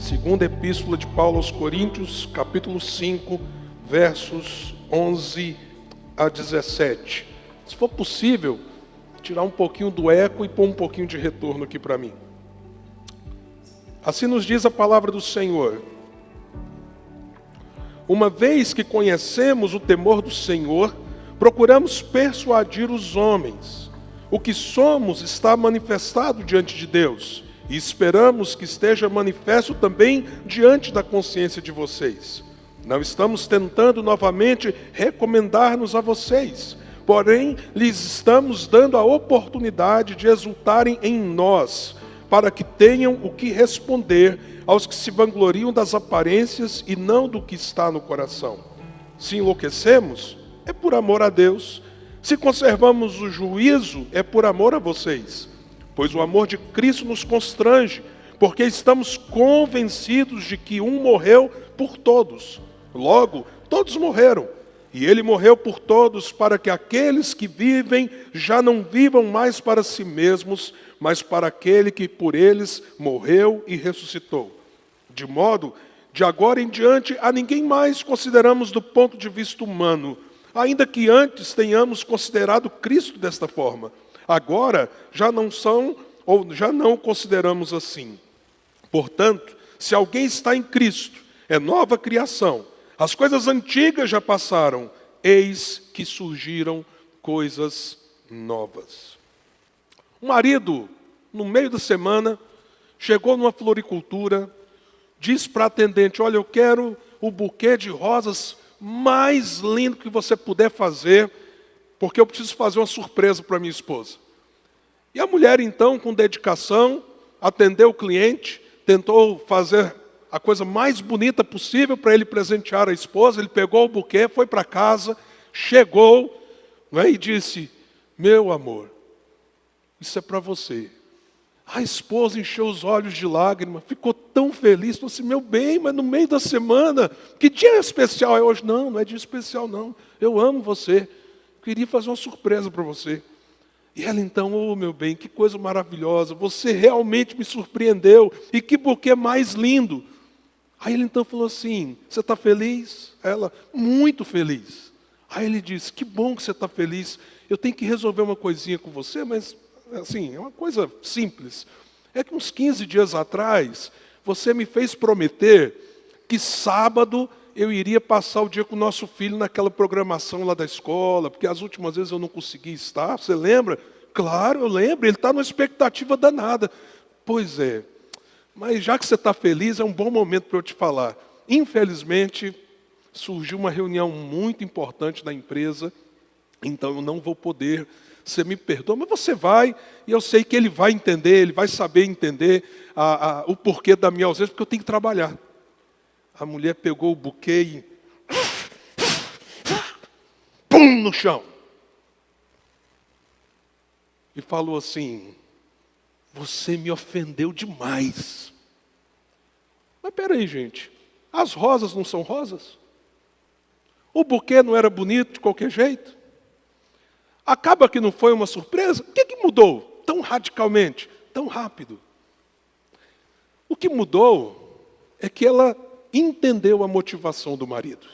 Segunda Epístola de Paulo aos Coríntios, capítulo 5, versos 11 a 17. Se for possível, tirar um pouquinho do eco e pôr um pouquinho de retorno aqui para mim. Assim nos diz a palavra do Senhor. Uma vez que conhecemos o temor do Senhor, procuramos persuadir os homens. O que somos está manifestado diante de Deus, e esperamos que esteja manifesto também diante da consciência de vocês. Não estamos tentando novamente recomendar-nos a vocês, porém lhes estamos dando a oportunidade de exultarem em nós, para que tenham o que responder aos que se vangloriam das aparências e não do que está no coração. Se enlouquecemos, é por amor a Deus. Se conservamos o juízo, é por amor a vocês. Pois o amor de Cristo nos constrange, porque estamos convencidos de que um morreu por todos. Logo, todos morreram. E ele morreu por todos, para que aqueles que vivem já não vivam mais para si mesmos, mas para aquele que por eles morreu e ressuscitou. De modo, de agora em diante, a ninguém mais consideramos do ponto de vista humano, ainda que antes tenhamos considerado Cristo desta forma. Agora já não consideramos assim. Portanto, se alguém está em Cristo, é nova criação. As coisas antigas já passaram, eis que surgiram coisas novas. Um marido, no meio da semana, chegou numa floricultura, disse para a atendente: olha, eu quero o buquê de rosas mais lindo que você puder fazer, porque eu preciso fazer uma surpresa para minha esposa. E a mulher, então, com dedicação, atendeu o cliente, tentou fazer a coisa mais bonita possível para ele presentear a esposa. Ele pegou o buquê, foi para casa, chegou, e disse: meu amor, isso é para você. A esposa encheu os olhos de lágrima, ficou tão feliz, falou assim: meu bem, mas no meio da semana, que dia especial é hoje? Não, não é dia especial não, eu amo você, queria fazer uma surpresa para você. E ela então: oh meu bem, que coisa maravilhosa, você realmente me surpreendeu, e que buquê mais lindo. Aí ele então falou assim: você está feliz? Ela: muito feliz. Aí ele disse: que bom que você está feliz, eu tenho que resolver uma coisinha com você, mas assim, é uma coisa simples. É que uns 15 dias atrás, você me fez prometer que sábado eu iria passar o dia com o nosso filho naquela programação lá da escola, porque as últimas vezes eu não consegui estar, você lembra? Claro, eu lembro, ele está numa expectativa danada. Pois é, mas já que você está feliz, é um bom momento para eu te falar. Infelizmente, surgiu uma reunião muito importante na empresa, então eu não vou poder. Você me perdoa, mas você vai, e eu sei que ele vai entender, ele vai saber entender o porquê da minha ausência, porque eu tenho que trabalhar. A mulher pegou o buquê e pum, no chão. E falou assim: você me ofendeu demais. Mas peraí, gente, as rosas não são rosas? O buquê não era bonito de qualquer jeito? Acaba que não foi uma surpresa? O que mudou tão radicalmente, tão rápido? O que mudou é que ela entendeu a motivação do marido.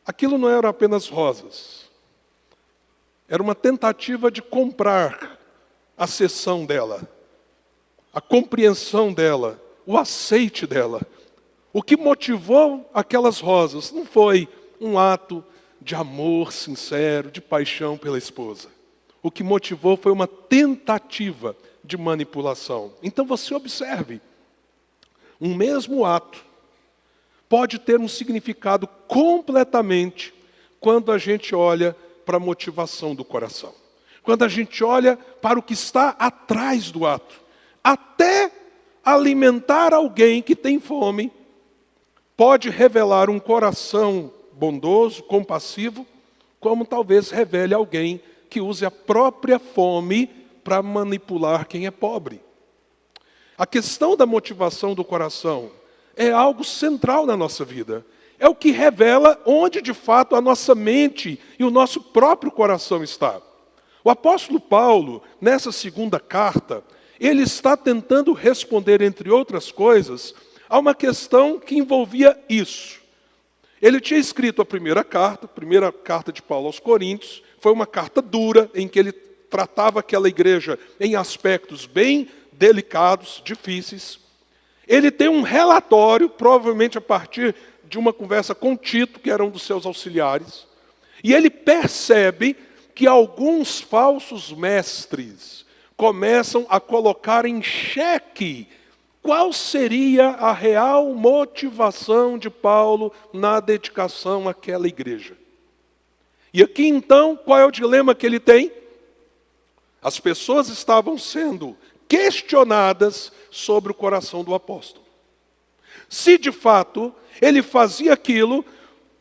Aquilo não era apenas rosas. Era uma tentativa de comprar a cessão dela, a compreensão dela, o aceite dela. O que motivou aquelas rosas não foi um ato de amor sincero, de paixão pela esposa. O que motivou foi uma tentativa de manipulação. Então você observe, um mesmo ato pode ter um significado completamente quando a gente olha para a motivação do coração. Quando a gente olha para o que está atrás do ato. Até alimentar alguém que tem fome pode revelar um coração bondoso, compassivo, como talvez revele alguém que use a própria fome para manipular quem é pobre. A questão da motivação do coração é algo central na nossa vida. É o que revela onde de fato a nossa mente e o nosso próprio coração está. O apóstolo Paulo, nessa segunda carta, ele está tentando responder, entre outras coisas, a uma questão que envolvia isso. Ele tinha escrito a primeira carta de Paulo aos Coríntios, foi uma carta dura, em que ele tratava aquela igreja em aspectos bem delicados, difíceis. Ele tem um relatório, provavelmente a partir de uma conversa com Tito, que era um dos seus auxiliares, e ele percebe que alguns falsos mestres começam a colocar em xeque qual seria a real motivação de Paulo na dedicação àquela igreja. E aqui então, qual é o dilema que ele tem? As pessoas estavam sendo questionadas sobre o coração do apóstolo. Se de fato ele fazia aquilo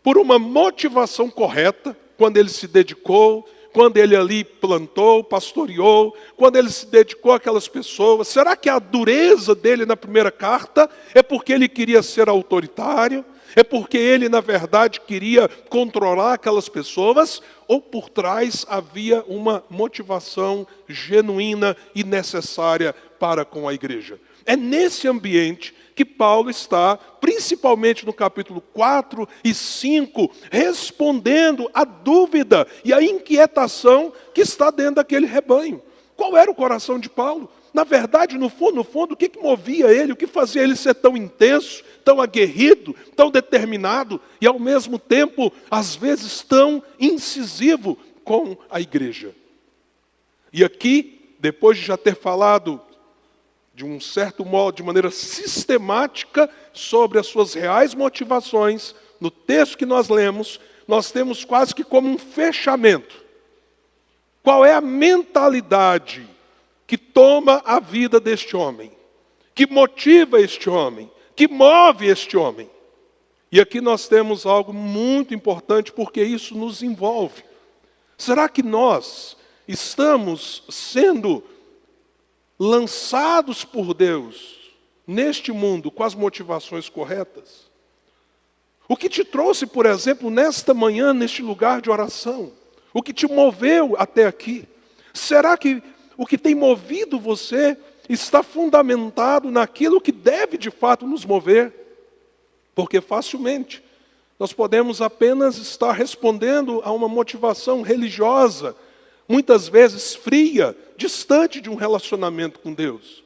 por uma motivação correta, quando ele se dedicou, quando ele ali plantou, pastoreou, quando ele se dedicou àquelas pessoas, será que a dureza dele na primeira carta é porque ele queria ser autoritário? É porque ele, na verdade, queria controlar aquelas pessoas? Ou por trás havia uma motivação genuína e necessária para com a igreja? É nesse ambiente que Paulo está, principalmente no capítulo 4 e 5, respondendo à dúvida e à inquietação que está dentro daquele rebanho. Qual era o coração de Paulo? Na verdade, no fundo, o que movia ele, o que fazia ele ser tão intenso, tão aguerrido, tão determinado e, ao mesmo tempo, às vezes, tão incisivo com a igreja? E aqui, depois de já ter falado de um certo modo, de maneira sistemática, sobre as suas reais motivações, no texto que nós lemos, nós temos quase que como um fechamento. Qual é a mentalidade que toma a vida deste homem, que motiva este homem, que move este homem? E aqui nós temos algo muito importante, porque isso nos envolve. Será que nós estamos sendo lançados por Deus neste mundo com as motivações corretas? O que te trouxe, por exemplo, nesta manhã, neste lugar de oração? O que te moveu até aqui? Será que o que tem movido você está fundamentado naquilo que deve de fato nos mover? Porque facilmente nós podemos apenas estar respondendo a uma motivação religiosa, muitas vezes fria, distante de um relacionamento com Deus.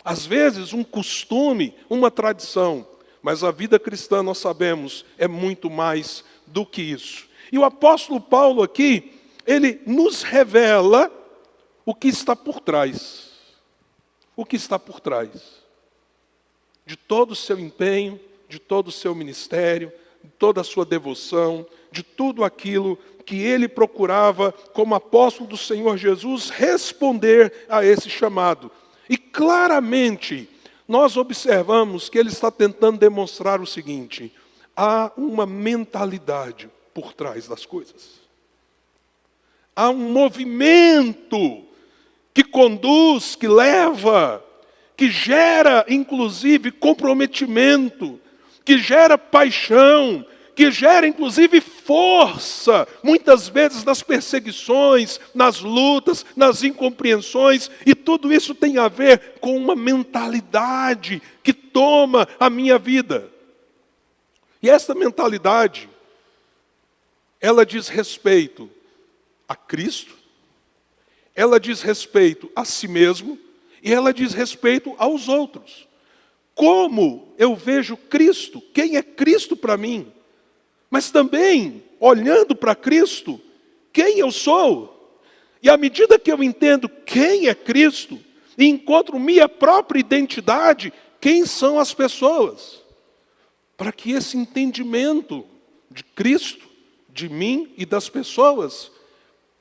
Às vezes um costume, uma tradição, mas a vida cristã, nós sabemos, é muito mais do que isso. E o apóstolo Paulo aqui, ele nos revela o que está por trás. O que está por trás de todo o seu empenho, de todo o seu ministério, de toda a sua devoção, de tudo aquilo que ele procurava, como apóstolo do Senhor Jesus, responder a esse chamado. E claramente, nós observamos que ele está tentando demonstrar o seguinte: há uma mentalidade por trás das coisas. Há um movimento que conduz, que leva, que gera, inclusive, comprometimento, que gera paixão, que gera, inclusive, força, muitas vezes nas perseguições, nas lutas, nas incompreensões, e tudo isso tem a ver com uma mentalidade que toma a minha vida. E essa mentalidade, ela diz respeito a Cristo, ela diz respeito a si mesmo, e ela diz respeito aos outros. Como eu vejo Cristo? Quem é Cristo para mim? Mas também, olhando para Cristo, quem eu sou? E à medida que eu entendo quem é Cristo, e encontro minha própria identidade, quem são as pessoas? Para que esse entendimento de Cristo, de mim e das pessoas,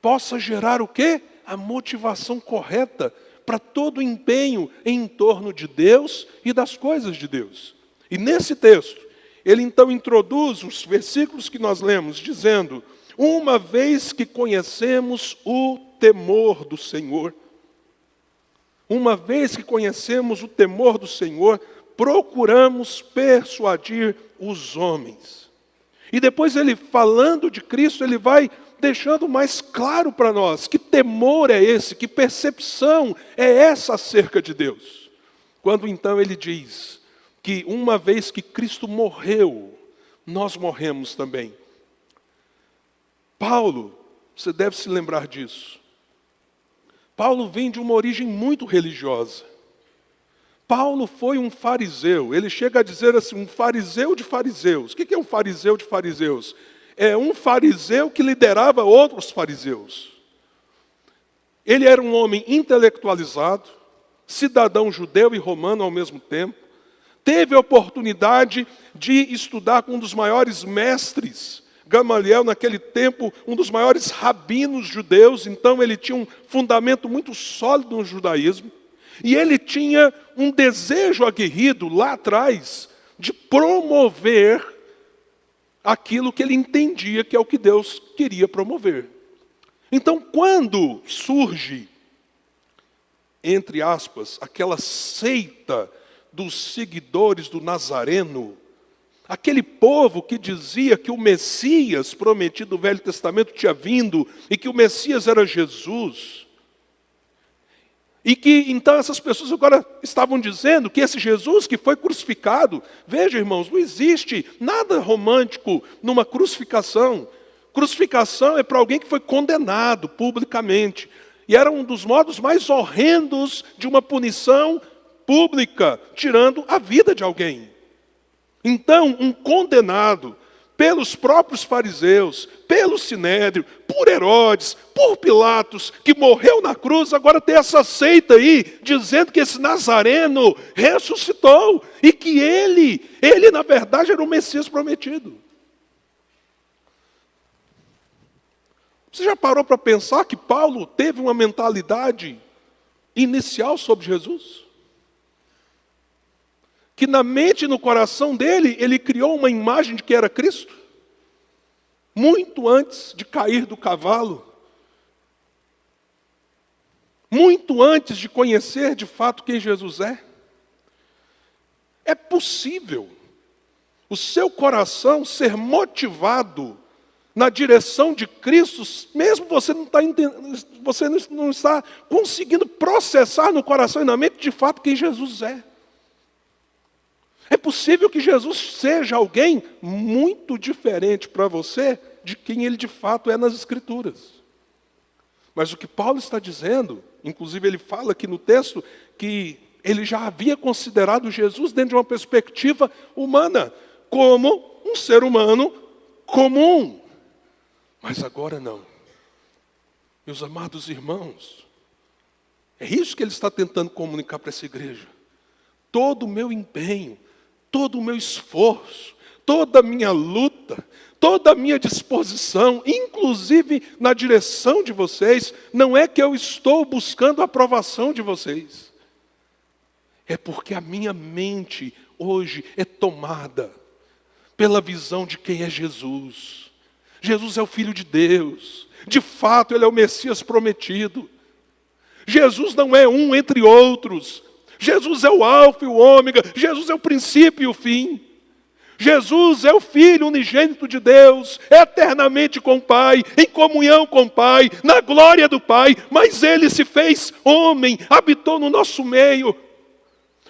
possa gerar o quê? A motivação correta para todo o empenho em torno de Deus e das coisas de Deus. E nesse texto, ele então introduz os versículos que nós lemos, dizendo: uma vez que conhecemos o temor do Senhor, uma vez que conhecemos o temor do Senhor, procuramos persuadir os homens. E depois ele, falando de Cristo, ele vai deixando mais claro para nós que temor é esse, que percepção é essa acerca de Deus. Quando então ele diz que uma vez que Cristo morreu, nós morremos também. Paulo, você deve se lembrar disso. Paulo vem de uma origem muito religiosa. Paulo foi um fariseu. Ele chega a dizer assim, um fariseu de fariseus. O que é um fariseu de fariseus? É um fariseu que liderava outros fariseus. Ele era um homem intelectualizado, cidadão judeu e romano ao mesmo tempo. Teve a oportunidade de estudar com um dos maiores mestres, Gamaliel, naquele tempo, um dos maiores rabinos judeus. Então ele tinha um fundamento muito sólido no judaísmo. E ele tinha um desejo aguerrido lá atrás de promover aquilo que ele entendia que é o que Deus queria promover. Então, quando surge, entre aspas, aquela seita dos seguidores do Nazareno, aquele povo que dizia que o Messias prometido no Velho Testamento tinha vindo e que o Messias era Jesus, e que então essas pessoas agora estavam dizendo que esse Jesus que foi crucificado, veja irmãos, não existe nada romântico numa crucificação. Crucificação é para alguém que foi condenado publicamente. E era um dos modos mais horrendos de uma punição pública, tirando a vida de alguém. Então, um condenado pelos próprios fariseus, pelo Sinédrio, por Herodes, por Pilatos, que morreu na cruz, agora tem essa seita aí, dizendo que esse Nazareno ressuscitou, e que ele na verdade era o Messias prometido. Você já parou para pensar que Paulo teve uma mentalidade inicial sobre Jesus? Que na mente e no coração dele, ele criou uma imagem de que era Cristo? Muito antes de cair do cavalo. Muito antes de conhecer de fato quem Jesus é. É possível o seu coração ser motivado na direção de Cristo, mesmo você não está conseguindo processar no coração e na mente de fato quem Jesus é. É possível que Jesus seja alguém muito diferente para você de quem ele de fato é nas Escrituras. Mas o que Paulo está dizendo, inclusive ele fala aqui no texto, que ele já havia considerado Jesus dentro de uma perspectiva humana, como um ser humano comum. Mas agora não. Meus amados irmãos, é isso que ele está tentando comunicar para essa igreja. Todo o meu empenho, todo o meu esforço, toda a minha luta, toda a minha disposição, inclusive na direção de vocês, não é que eu estou buscando a aprovação de vocês. É porque a minha mente hoje é tomada pela visão de quem é Jesus. Jesus é o Filho de Deus. De fato, Ele é o Messias prometido. Jesus não é um entre outros. Jesus é o alfa e o ômega, Jesus é o princípio e o fim. Jesus é o Filho unigênito de Deus, eternamente com o Pai, em comunhão com o Pai, na glória do Pai, mas Ele se fez homem, habitou no nosso meio,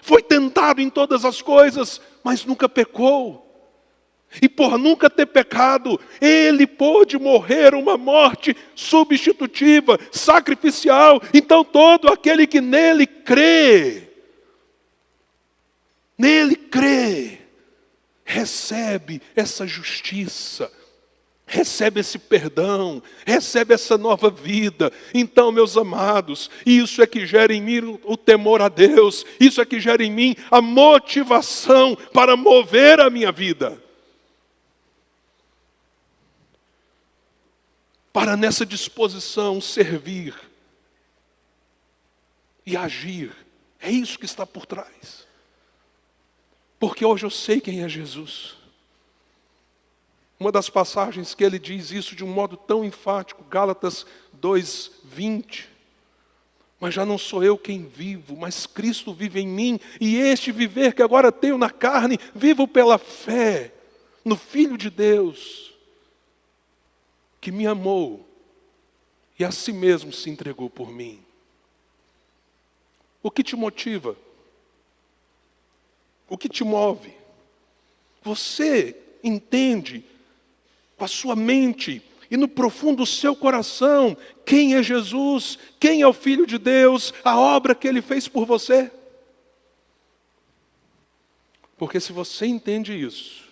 foi tentado em todas as coisas, mas nunca pecou. E por nunca ter pecado, Ele pôde morrer uma morte substitutiva, sacrificial. Então todo aquele que nele crê, recebe essa justiça, recebe esse perdão, recebe essa nova vida. Então, meus amados, isso é que gera em mim o temor a Deus, isso é que gera em mim a motivação para mover a minha vida. Para nessa disposição servir e agir. É isso que está por trás. Porque hoje eu sei quem é Jesus. Uma das passagens que ele diz isso de um modo tão enfático, Gálatas 2:20. Mas já não sou eu quem vivo, mas Cristo vive em mim. E este viver que agora tenho na carne, vivo pela fé no Filho de Deus, que me amou e a si mesmo se entregou por mim. O que te motiva? O que te move? Você entende com a sua mente e no profundo do seu coração quem é Jesus, quem é o Filho de Deus, a obra que Ele fez por você? Porque se você entende isso,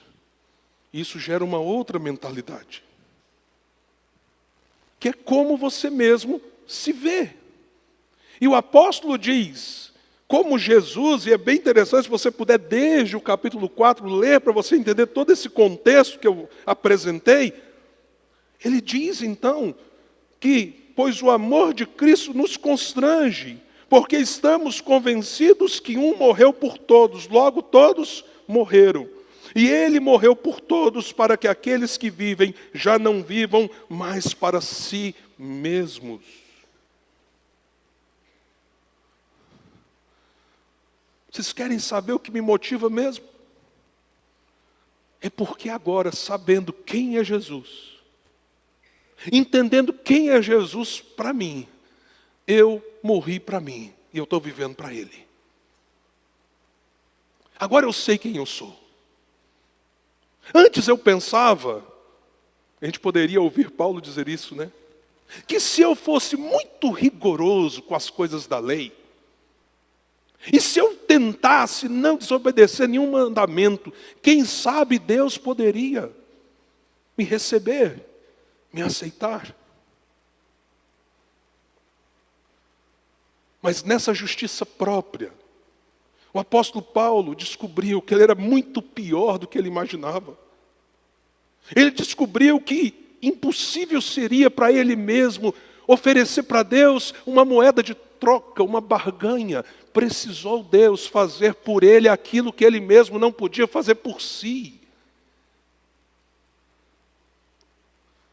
isso gera uma outra mentalidade, que é como você mesmo se vê. E o apóstolo diz, como Jesus, e é bem interessante se você puder desde o capítulo 4 ler para você entender todo esse contexto que eu apresentei, ele diz então que, pois o amor de Cristo nos constrange, porque estamos convencidos que um morreu por todos, logo todos morreram. E ele morreu por todos para que aqueles que vivem já não vivam mais para si mesmos. Vocês querem saber o que me motiva mesmo? É porque agora, sabendo quem é Jesus, entendendo quem é Jesus para mim, eu morri para mim e eu estou vivendo para Ele. Agora eu sei quem eu sou. Antes eu pensava, a gente poderia ouvir Paulo dizer isso, né? Que se eu fosse muito rigoroso com as coisas da lei, e se eu tentasse não desobedecer nenhum mandamento, quem sabe Deus poderia me receber, me aceitar. Mas nessa justiça própria, o apóstolo Paulo descobriu que ele era muito pior do que ele imaginava. Ele descobriu que impossível seria para ele mesmo oferecer para Deus uma moeda de troca, uma barganha. Precisou Deus fazer por ele aquilo que ele mesmo não podia fazer por si.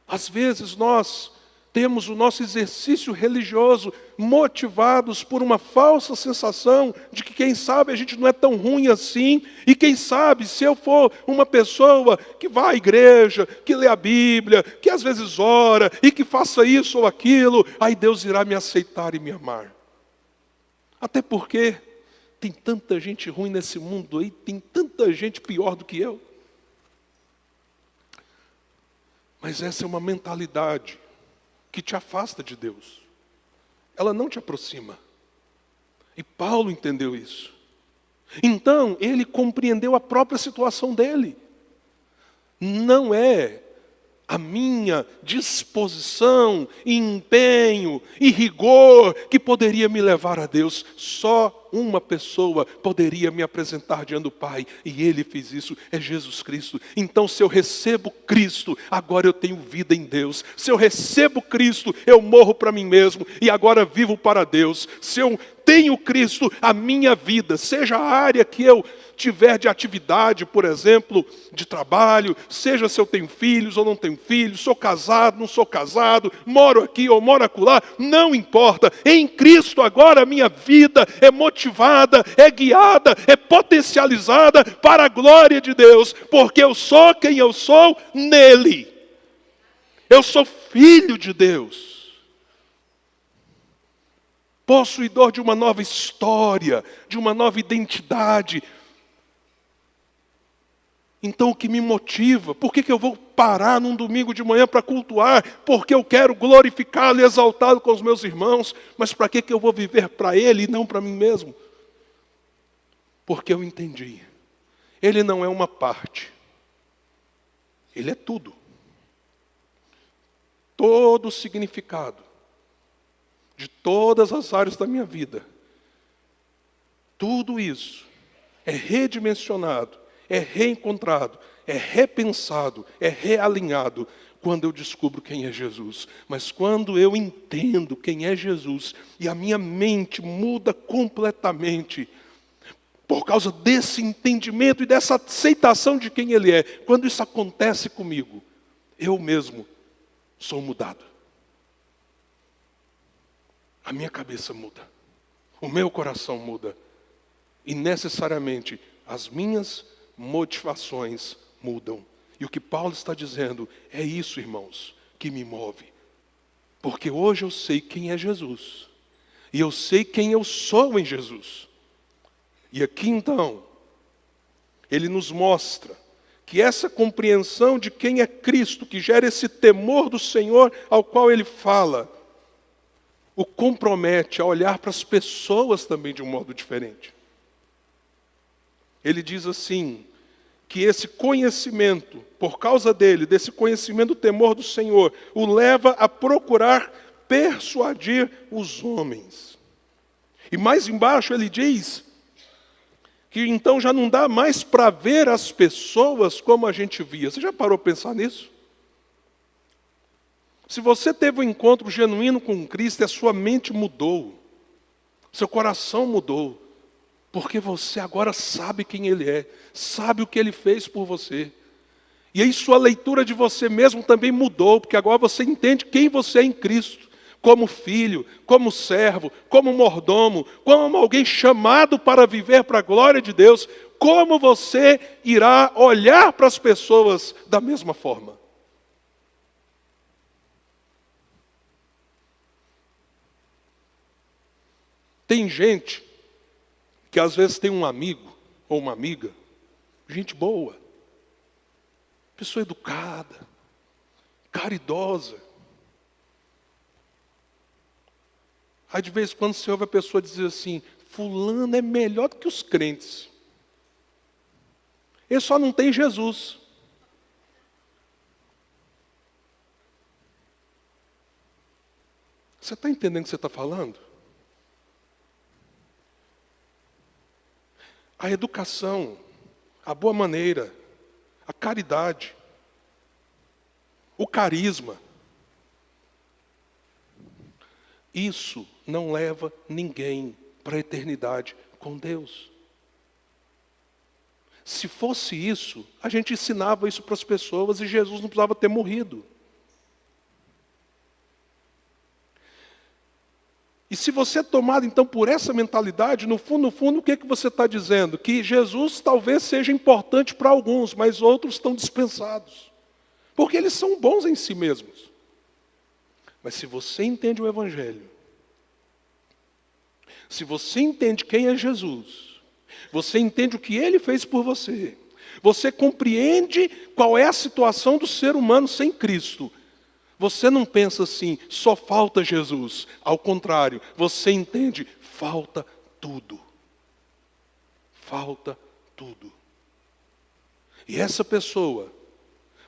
Às vezes nós temos o nosso exercício religioso motivados por uma falsa sensação de que quem sabe a gente não é tão ruim assim, e quem sabe se eu for uma pessoa que vai à igreja, que lê a Bíblia, que às vezes ora e que faça isso ou aquilo, aí Deus irá me aceitar e me amar. Até porque tem tanta gente ruim nesse mundo aí, tem tanta gente pior do que eu. Mas essa é uma mentalidade que te afasta de Deus. Ela não te aproxima. E Paulo entendeu isso. Então, ele compreendeu a própria situação dele. Não é a minha disposição, empenho e rigor que poderia me levar a Deus. Só uma pessoa poderia me apresentar diante do Pai, e Ele fez isso, é Jesus Cristo. Então, se eu recebo Cristo, agora eu tenho vida em Deus. Se eu recebo Cristo, eu morro para mim mesmo, e agora vivo para Deus. Se eu tenho Cristo, a minha vida, seja a área que eu tiver de atividade, por exemplo, de trabalho, seja se eu tenho filhos ou não tenho filhos, sou casado, não sou casado, moro aqui ou moro acolá, não importa. Em Cristo agora a minha vida é motivada, é guiada, é potencializada para a glória de Deus, porque eu sou quem eu sou nele. Eu sou filho de Deus. Possuidor de uma nova história, de uma nova identidade. Então o que me motiva? Por que eu vou parar num domingo de manhã para cultuar? Porque eu quero glorificá-lo e exaltá-lo com os meus irmãos. Mas para que eu vou viver para Ele e não para mim mesmo? Porque eu entendi. Ele não é uma parte. Ele é tudo. Todo o significado de todas as áreas da minha vida. Tudo isso é redimensionado, é reencontrado, é repensado, é realinhado quando eu descubro quem é Jesus. Mas quando eu entendo quem é Jesus e a minha mente muda completamente por causa desse entendimento e dessa aceitação de quem Ele é, quando isso acontece comigo, eu mesmo sou mudado. A minha cabeça muda, o meu coração muda e necessariamente as minhas motivações mudam. E o que Paulo está dizendo é isso, irmãos. que me move. Porque hoje eu sei quem é Jesus. E eu sei quem eu sou em Jesus. E aqui então, ele nos mostra que essa compreensão de quem é Cristo, que gera esse temor do Senhor ao qual ele fala, o compromete a olhar para as pessoas também de um modo diferente. Ele diz assim, que esse conhecimento, por causa dele, desse conhecimento do temor do Senhor, o leva a procurar persuadir os homens. E mais embaixo ele diz que então já não dá mais para ver as pessoas como a gente via. Você já parou para pensar nisso? Se você teve um encontro genuíno com Cristo, a sua mente mudou, seu coração mudou, porque você agora sabe quem Ele é, sabe o que Ele fez por você. E aí sua leitura de você mesmo também mudou, porque agora você entende quem você é em Cristo, como filho, como servo, como mordomo, como alguém chamado para viver para a glória de Deus. Como você irá olhar para as pessoas da mesma forma? Tem gente que às vezes tem um amigo ou uma amiga, gente boa, pessoa educada, caridosa. Aí de vez em quando você ouve a pessoa dizer assim, fulano é melhor do que os crentes. Ele só não tem Jesus. Você está entendendo o que você está falando? A educação, a boa maneira, a caridade, o carisma, isso não leva ninguém para a eternidade com Deus. Se fosse isso, a gente ensinava isso para as pessoas e Jesus não precisava ter morrido. E se você é tomado então por essa mentalidade, no fundo, o que você está dizendo? Que Jesus talvez seja importante para alguns, mas outros estão dispensados. Porque eles são bons em si mesmos. Mas se você entende o Evangelho, se você entende quem é Jesus, você entende o que Ele fez por você, você compreende qual é a situação do ser humano sem Cristo, você não pensa assim, só falta Jesus. Ao contrário, você entende, falta tudo. Falta tudo. E essa pessoa,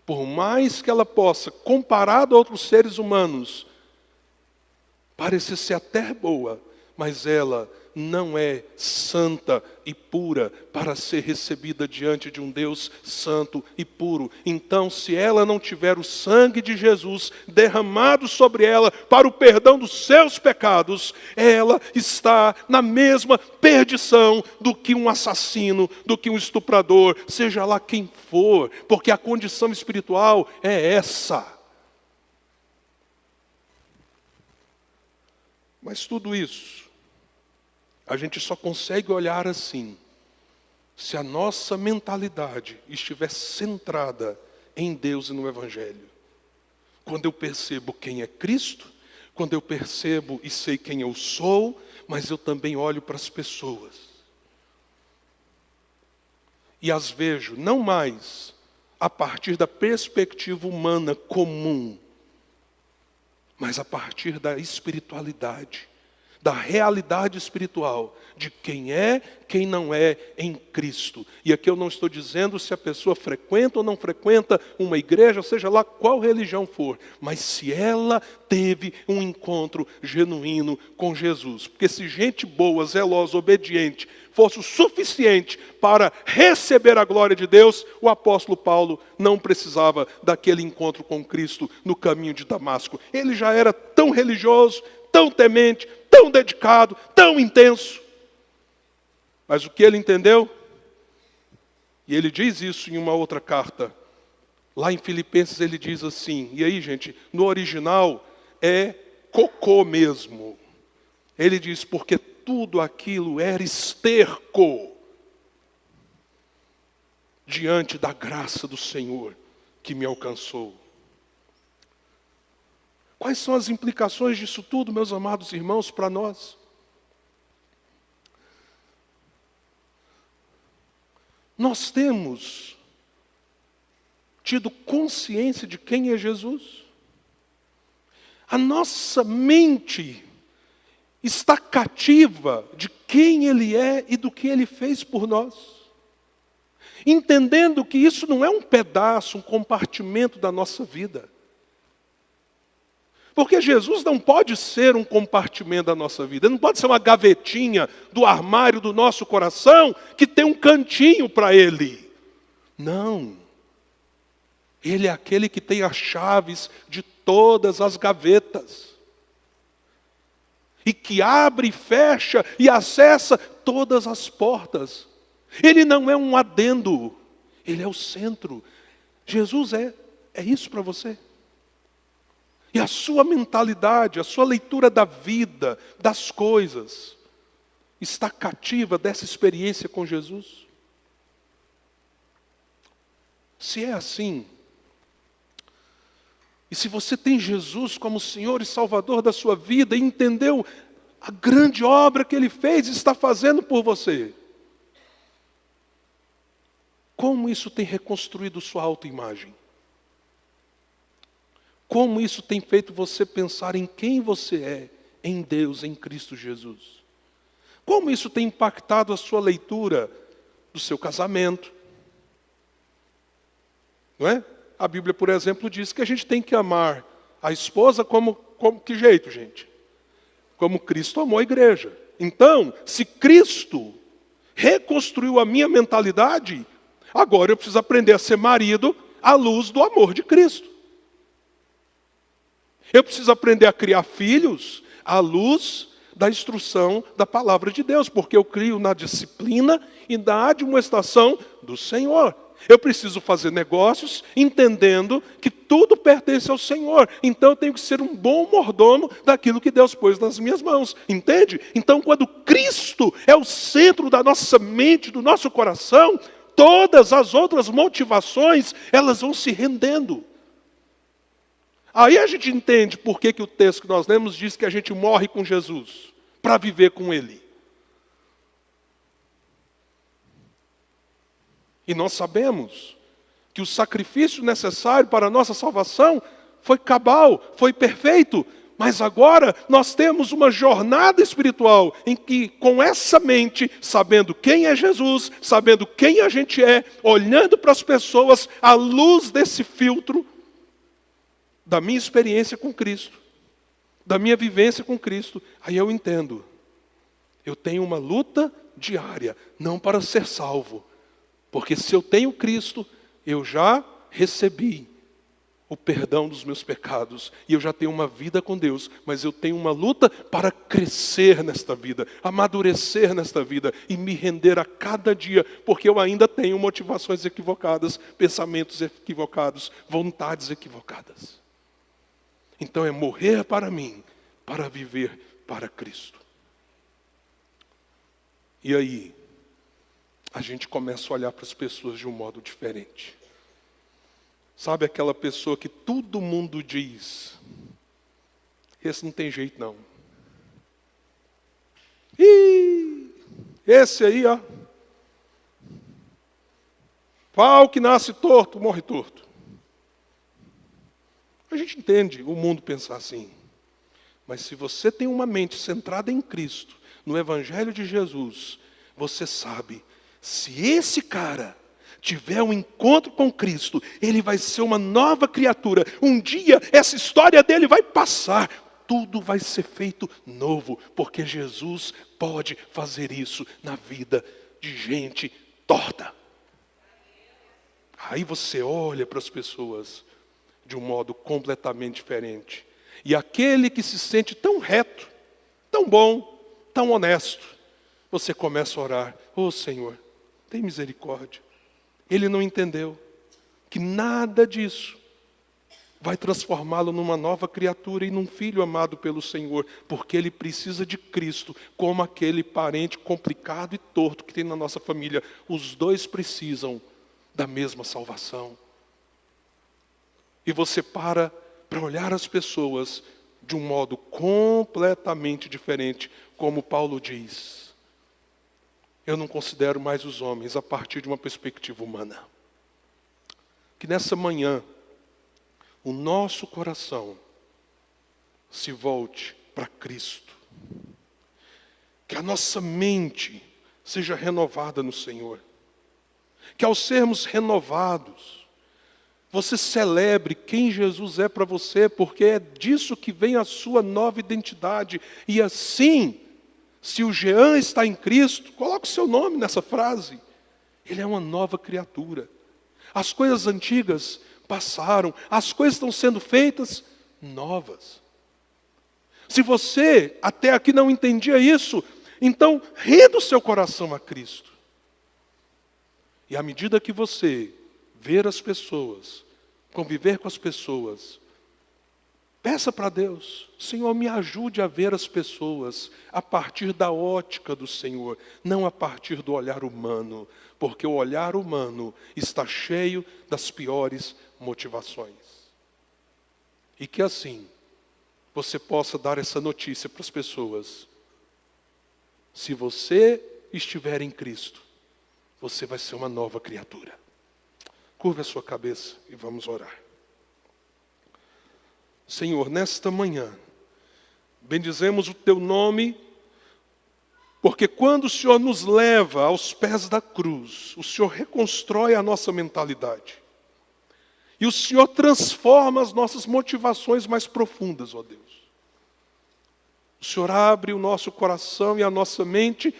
por mais que ela possa, comparado a outros seres humanos, parecer ser até boa, mas ela não é santa e pura para ser recebida diante de um Deus santo e puro. Então, se ela não tiver o sangue de Jesus derramado sobre ela para o perdão dos seus pecados, ela está na mesma perdição do que um assassino, do que um estuprador, seja lá quem for, porque a condição espiritual é essa. Mas tudo isso a gente só consegue olhar assim, se a nossa mentalidade estiver centrada em Deus e no Evangelho. Quando eu percebo quem é Cristo, quando eu percebo e sei quem eu sou, mas eu também olho para as pessoas. E as vejo não mais a partir da perspectiva humana comum, mas a partir da espiritualidade, da realidade espiritual, de quem é, quem não é em Cristo. E aqui eu não estou dizendo se a pessoa frequenta ou não frequenta uma igreja, seja lá qual religião for, mas se ela teve um encontro genuíno com Jesus. Porque se gente boa, zelosa, obediente, fosse o suficiente para receber a glória de Deus, o apóstolo Paulo não precisava daquele encontro com Cristo no caminho de Damasco. Ele já era tão religioso, tão temente, tão dedicado, tão intenso. Mas o que ele entendeu? E ele diz isso em uma outra carta. Lá em Filipenses ele diz assim, e aí gente, no original é cocô mesmo. Ele diz, porque tudo aquilo era esterco diante da graça do Senhor que me alcançou. Quais são as implicações disso tudo, meus amados irmãos, para nós? Nós temos tido consciência de quem é Jesus? A nossa mente está cativa de quem Ele é e do que Ele fez por nós. Entendendo que isso não é um pedaço, um compartimento da nossa vida. Porque Jesus não pode ser um compartimento da nossa vida. Ele não pode ser uma gavetinha do armário do nosso coração que tem um cantinho para Ele. Não. Ele é aquele que tem as chaves de todas as gavetas. E que abre e fecha e acessa todas as portas. Ele não é um adendo. Ele é o centro. Jesus é isso para você. E a sua mentalidade, a sua leitura da vida, das coisas, está cativa dessa experiência com Jesus? Se é assim, e se você tem Jesus como Senhor e Salvador da sua vida, e entendeu a grande obra que Ele fez e está fazendo por você, como isso tem reconstruído sua autoimagem? Como isso tem feito você pensar em quem você é, em Deus, em Cristo Jesus? Como isso tem impactado a sua leitura do seu casamento? Não é? A Bíblia, por exemplo, diz que a gente tem que amar a esposa como que jeito, gente? Como Cristo amou a igreja. Então, se Cristo reconstruiu a minha mentalidade, agora eu preciso aprender a ser marido à luz do amor de Cristo. Eu preciso aprender a criar filhos à luz da instrução da palavra de Deus, porque eu crio na disciplina e na admoestação do Senhor. Eu preciso fazer negócios entendendo que tudo pertence ao Senhor. Então eu tenho que ser um bom mordomo daquilo que Deus pôs nas minhas mãos. Entende? Então quando Cristo é o centro da nossa mente, do nosso coração, todas as outras motivações, elas vão se rendendo. Aí a gente entende por que o texto que nós lemos diz que a gente morre com Jesus, para viver com Ele. E nós sabemos que o sacrifício necessário para a nossa salvação foi cabal, foi perfeito. Mas agora nós temos uma jornada espiritual em que, com essa mente, sabendo quem é Jesus, sabendo quem a gente é, olhando para as pessoas à luz desse filtro, da minha experiência com Cristo, da minha vivência com Cristo, aí eu entendo. Eu tenho uma luta diária, não para ser salvo. Porque se eu tenho Cristo, eu já recebi o perdão dos meus pecados. E eu já tenho uma vida com Deus. Mas eu tenho uma luta para crescer nesta vida, amadurecer nesta vida e me render a cada dia. Porque eu ainda tenho motivações equivocadas, pensamentos equivocados, vontades equivocadas. Então é morrer para mim, para viver para Cristo. E aí, a gente começa a olhar para as pessoas de um modo diferente. Sabe aquela pessoa que todo mundo diz, esse não tem jeito não. Esse aí, ó. Pau que nasce torto, morre torto. A gente entende o mundo pensar assim. Mas se você tem uma mente centrada em Cristo, no Evangelho de Jesus, você sabe, se esse cara tiver um encontro com Cristo, ele vai ser uma nova criatura. Um dia essa história dele vai passar. Tudo vai ser feito novo, porque Jesus pode fazer isso na vida de gente torta. Aí você olha para as pessoas de um modo completamente diferente. E aquele que se sente tão reto, tão bom, tão honesto, você começa a orar, ô Senhor, tem misericórdia. Ele não entendeu que nada disso vai transformá-lo numa nova criatura e num filho amado pelo Senhor, porque ele precisa de Cristo, como aquele parente complicado e torto que tem na nossa família. Os dois precisam da mesma salvação. E você para para olhar as pessoas de um modo completamente diferente, como Paulo diz. Eu não considero mais os homens a partir de uma perspectiva humana. Que nessa manhã, o nosso coração se volte para Cristo. Que a nossa mente seja renovada no Senhor. Que ao sermos renovados, você celebre quem Jesus é para você, porque é disso que vem a sua nova identidade. E assim, se o Jean está em Cristo, coloque o seu nome nessa frase. Ele é uma nova criatura. As coisas antigas passaram, as coisas estão sendo feitas novas. Se você até aqui não entendia isso, então renda o seu coração a Cristo. E à medida que você ver as pessoas, conviver com as pessoas, peça para Deus: Senhor, me ajude a ver as pessoas a partir da ótica do Senhor, não a partir do olhar humano, porque o olhar humano está cheio das piores motivações. E que assim, você possa dar essa notícia para as pessoas: se você estiver em Cristo, você vai ser uma nova criatura. Curva a sua cabeça e vamos orar. Senhor, nesta manhã, bendizemos o Teu nome, porque quando o Senhor nos leva aos pés da cruz, o Senhor reconstrói a nossa mentalidade. E o Senhor transforma as nossas motivações mais profundas, ó Deus. O Senhor abre o nosso coração e a nossa mente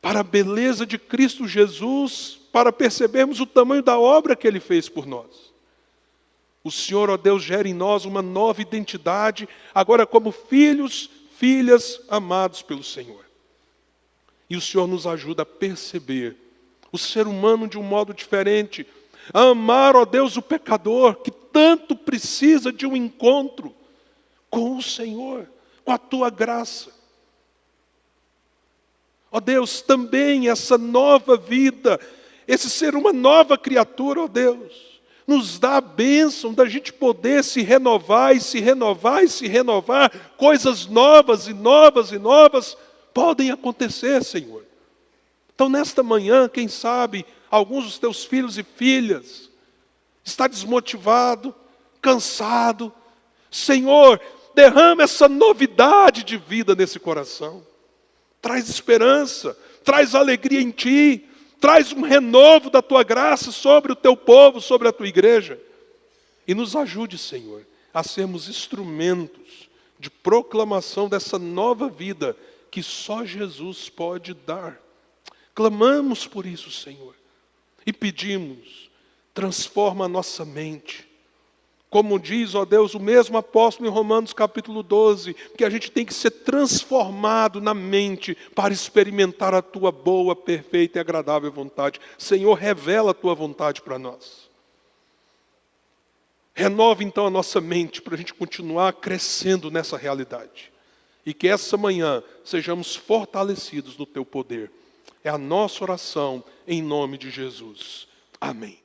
para a beleza de Cristo Jesus, para percebermos o tamanho da obra que Ele fez por nós. O Senhor, ó Deus, gera em nós uma nova identidade, agora como filhos, filhas amados pelo Senhor. E o Senhor nos ajuda a perceber o ser humano de um modo diferente, a amar, ó Deus, o pecador que tanto precisa de um encontro com o Senhor, com a Tua graça. Ó Deus, também essa nova vida, esse ser uma nova criatura, ó Deus, nos dá a bênção da gente poder se renovar e se renovar e se renovar. Coisas novas e novas e novas podem acontecer, Senhor. Então, nesta manhã, quem sabe, alguns dos Teus filhos e filhas está desmotivado, cansado. Senhor, derrama essa novidade de vida nesse coração. Traz esperança, traz alegria em Ti, traz um renovo da Tua graça sobre o Teu povo, sobre a Tua igreja. E nos ajude, Senhor, a sermos instrumentos de proclamação dessa nova vida que só Jesus pode dar. Clamamos por isso, Senhor, e pedimos: transforma a nossa mente. Como diz, ó Deus, o mesmo apóstolo em Romanos capítulo 12, que a gente tem que ser transformado na mente para experimentar a Tua boa, perfeita e agradável vontade. Senhor, revela a Tua vontade para nós. Renova então a nossa mente para a gente continuar crescendo nessa realidade. E que essa manhã sejamos fortalecidos no Teu poder. É a nossa oração em nome de Jesus. Amém.